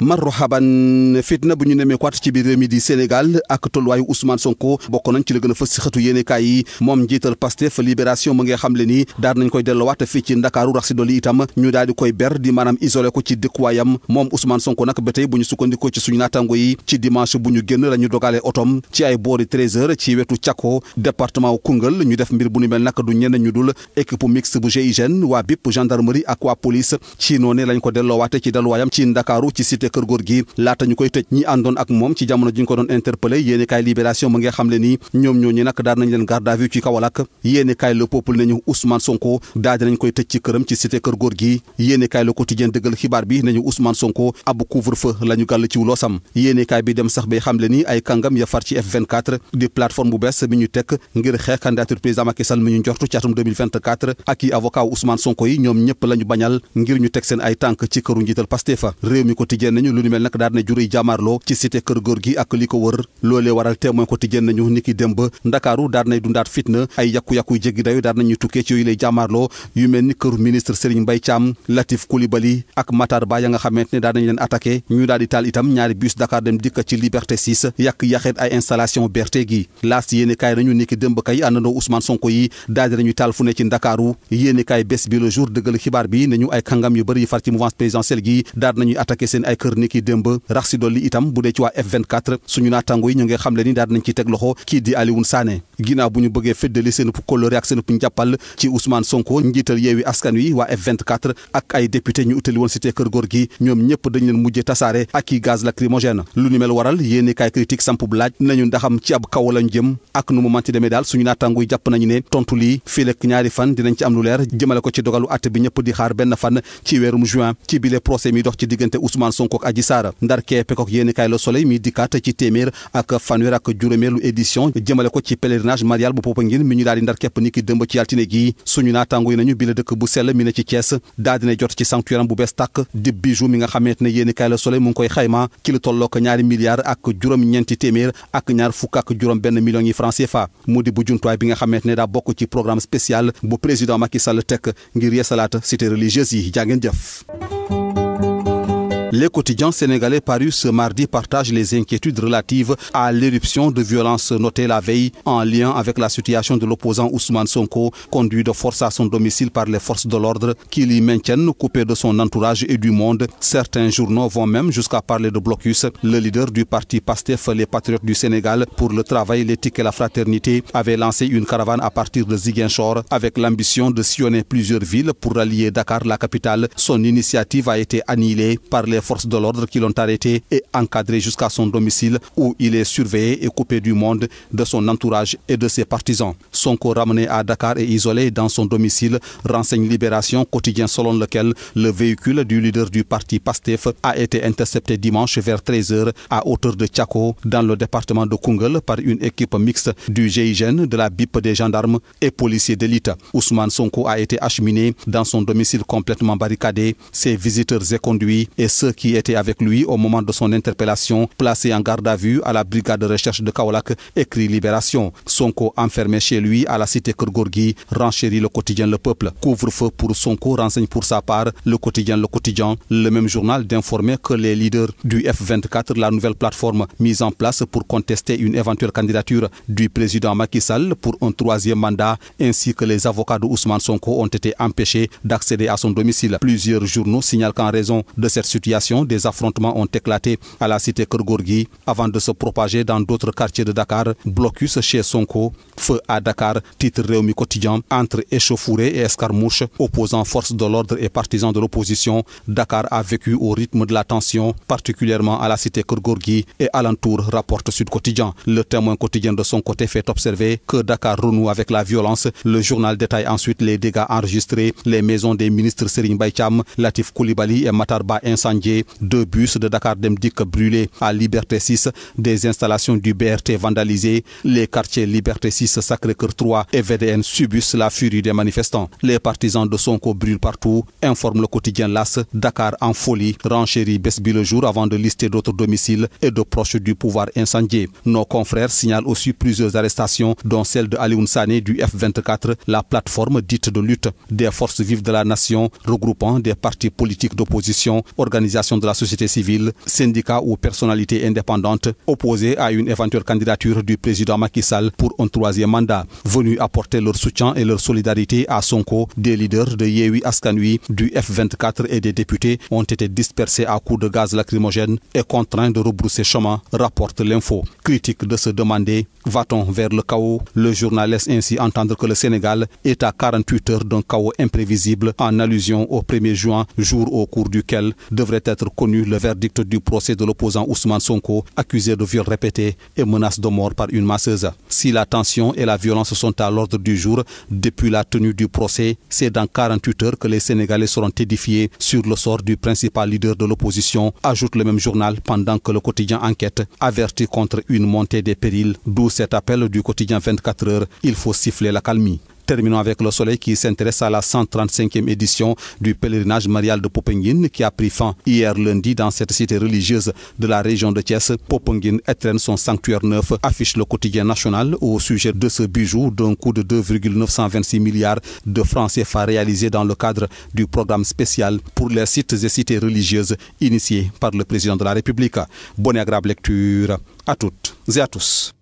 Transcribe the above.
marhaban fitna bu ñu nemee kwaat ci biir réew mi di Sénégal ak tolluwaayu Ousmane Sonko bokk nañ ci la gën a fës si xëtu yéenekaay yi moom njiital Pastef Libération mu ngi xamle ni daal nañ koy delluwaat fii ci Ndakaaru rax si dolli itam ñu daal di koy ber di maanaam isolé ko ci dëkkuwaayam moom Ousmane Sonko nag ba tey bu ñu sukkandikoo ci suñu naataango yi ci dimanche bu ñu génn la ñu dogalee otom ci ay boori 13h ci wetu Thiako département wu Koungheul ñu def mbir bu ñu mel nag du ñenn ñu dul équipe mixte bu GIGN waa BIP gendarmerie ak waa police ci noone lañ ko delloowaate ci dalluwaayam ci Ndakaaru ci cité Kër Góor gi laata ñu koy tëj ñi àndoon ak moom ci jamono ji ñu ko doon interpellé yéenekaay Libération mu ngi xamle ni ñoom ñooñu nag daal nañ leen garde à vue ci Kaolack yéenekaay Le Peuple nañu Ousmane Sonko daal dinañ koy tëj ci këram ci cité Kër Góor gi yéenekaay Le Quotidien dëggal xibaar bi nañu Ousmane Sonko ab couvre-feu la ñu gàll ci loosam yéenekaay bi dem sax bay xamle ni ay kàngam ya far ci F24 di plateforme bu bees bi ñu teg ngir xeex candidature président Macky Sall mi ñu njortu ci atum 2024 ak i avocat Ousmane Sonko yi ñoom ñëpp la ñu bañal ngir ñu teg seen ay tànk ci këru njiital Pastef réew mi Quotidien nañu lu ni mel nag daal na juróy jàmmaarloo ci cité Kër Góor gi ak li ko wër loolee waral Témoin Quotidien nañu niki démb Ndakaaru daal nay dundaat fitna ay yàkku-yàkku jéggi dayo daal nañu tukkee ci yooyu lay jàmmaarloo yu mel ni këru ministre Serigne Mbaye Thiam Latif Coulibaly ak Matar Ba ya nga xamante ne daal nañ leen attaqué ñu daal di taal itam ñaari bus Dakar dem dikk ci Liberté 6 yàq-yaxeet ay installation BRT gi laas yéene kaay nañu niki démb kay àndandoo Ousmane Sonko yi daal di nañu taal fu ne ci Ndakaaru yéene kaay bés bi le jour dëggal xibaar bi nañu ay kàngam yu bëri yi far ci mouvance présidentielle gi daal nañuy attaqué seen ay kër niki démb rax si dolli itam bu dee ci waa F24 suñu naataango yi ñu ngi xam le ni daal nañ ci teg loxo kii di Alioune Sané ginnaaw bu ñu bëggee feddali seen kóllëre ak seen njàppal ci Ousmane Sonko njiital Yewwi Askan Wi waa F24 ak ay député ñu utali woon cité Kër Góor gi ñoom ñëpp dañ leen mujjee tasaare ak i gaz lacrymogène lu ni mel waral yéeni kaay critique sampub laaj nañu ndaxam ci ab kaw lañ jëm ak nu mu manti demee daal suñu naataango yi jàpp nañu ne tontu lii fii lekk ñaari fan dinañ ci am lu leer jëmale ko ci dogalu àtte bi ñëpp di xaar benn fan ci weerum juin ci bile procès mi dox ci diggante Ousmane Sonko ak Adji Sarr ndar keppe ko yéeni kaay Le Soleil mi dikkaat ci téeméer ak fanweer ak juróomeelu édition jëmale ko ci pèlerinage marial bu Popenguine mi ñu daal di ndar kepp ni ki dëmb ci altine gi suñu naataango yi nañu bi la dëkk bu sell mi ne ci Thiès daal dina jot ci sanctuaire bu bees tàkk di bijou mi nga xamante ne yéeni kaay Le Soleil mu ngi koy xayma ci lu tollook ñaari milliards ak juróom-ñeenti téeméer ak ñaar fukk ak juróom benn millions yi francs CFA mu di bu jumtuwaay bi nga xamante ne daa bokk ci programme spécial bu président Macky Sall teg ngir yeesalaat cité religieuse yi jàngeen jëf. Les quotidiens sénégalais parus ce mardi partagent les inquiétudes relatives à l'éruption de violence notée la veille en lien avec la situation de l'opposant Ousmane Sonko, conduit de force à son domicile par les forces de l'ordre qui l'y maintiennent coupé de son entourage et du monde. Certains journaux vont même jusqu'à parler de blocus. Le leader du parti Pastef, les Patriotes du Sénégal, pour le travail, l'éthique et la fraternité, avait lancé une caravane à partir de Ziguinchor avec l'ambition de sillonner plusieurs villes pour rallier Dakar, la capitale. Son initiative a été annihilée par les forces de l'ordre qui l'ont arrêté et encadré jusqu'à son domicile où il est surveillé et coupé du monde, de son entourage et de ses partisans. Sonko ramené à Dakar et isolé dans son domicile, renseigne Libération, quotidien selon lequel le véhicule du leader du parti Pastef a été intercepté dimanche vers 13h à hauteur de Thiako dans le département de Koungheul par une équipe mixte du GIGN, de la BIP des gendarmes et policiers d'élite. Ousmane Sonko a été acheminé dans son domicile complètement barricadé, ses visiteurs éconduits et ceux qui étaient avec lui au moment de son interpellation, placé en garde à vue à la brigade de recherche de Kaolack, écrit Libération. Sonko enfermé chez lui à la cité Kër Góor gi, renchérit le quotidien Le Peuple. Couvre-feu pour Sonko, renseigne pour sa part le quotidien Le Quotidien. Le même journal d'informer que les leaders du F24, la nouvelle plateforme mise en place pour contester une éventuelle candidature du président Macky Sall pour un troisième mandat, ainsi que les avocats de Ousmane Sonko ont été empêchés d'accéder à son domicile. Plusieurs journaux signalent qu'en raison de cette situation, des affrontements ont éclaté à la cité Kër Góor gi avant de se propager dans d'autres quartiers de Dakar. Blocus chez Sonko, feu à Dakar, titre Rewmi Quotidien. Entre échauffourées et escarmouches, opposant forces de l'ordre et partisans de l'opposition, Dakar a vécu au rythme de la tension, particulièrement à la cité Kër Góor gi et alentour, rapporte Sud Quotidien. Le Témoin Quotidien de son côté fait observer que Dakar renoue avec la violence. Le journal détaille ensuite les dégâts enregistrés, les maisons des ministres Serigne Mbaye Thiam, Latif Coulibaly et Matar Ba incendiées, 2 bus de Dakar Dem Dikk brûlés à Liberté 6, des installations du BRT vandalisées, les quartiers Liberté 6, Sacré-Cœur 3 et VDN subissent la furie des manifestants. Les partisans de Sonko brûlent partout, informe le quotidien L'As. Dakar en folie, renchérit Bës Bi Le Jour avant de lister d'autres domiciles et de proches du pouvoir incendiés. Nos confrères signalent aussi plusieurs arrestations, dont celle de Alioune Sané du F24, la plateforme dite de lutte des forces vives de la nation, regroupant des partis politiques d'opposition, organisations organisations de la société civile, syndicats ou personnalités indépendantes opposées à une éventuelle candidature du président Macky Sall pour un troisième mandat. Venus apporter leur soutien et leur solidarité à Sonko, des leaders de Yewwi Askan Wi, du F24 et des députés ont été dispersés à coups de gaz lacrymogène et contraints de rebrousser chemin, rapporte l'info. Critique de se demander, va-t-on vers le chaos? Le journal laisse ainsi entendre que le Sénégal est à 48 heures d'un chaos imprévisible en allusion au 1er juin, jour au cours duquel devrait être connu le verdict du procès de l'opposant Ousmane Sonko, accusé de viol répété et menace de mort par une masseuse. Si la tension et la violence sont à l'ordre du jour depuis la tenue du procès, c'est dans 48 heures que les Sénégalais seront édifiés sur le sort du principal leader de l'opposition, ajoute le même journal pendant que le quotidien Enquête avertit contre une montée des périls, d'où cet appel du quotidien 24 heures, il faut siffler l'accalmie. Terminons avec le Soleil qui s'intéresse à la 135e édition du pèlerinage marial de Popenguine qui a pris fin hier lundi dans cette cité religieuse de la région de Thiès. Popenguine étrenne son sanctuaire neuf, affiche le quotidien national au sujet de ce bijou d'un coût de 2,926 milliards de francs CFA réalisé dans le cadre du programme spécial pour les sites et cités religieuses initié par le président de la République. Bonne et agréable lecture à toutes et à tous.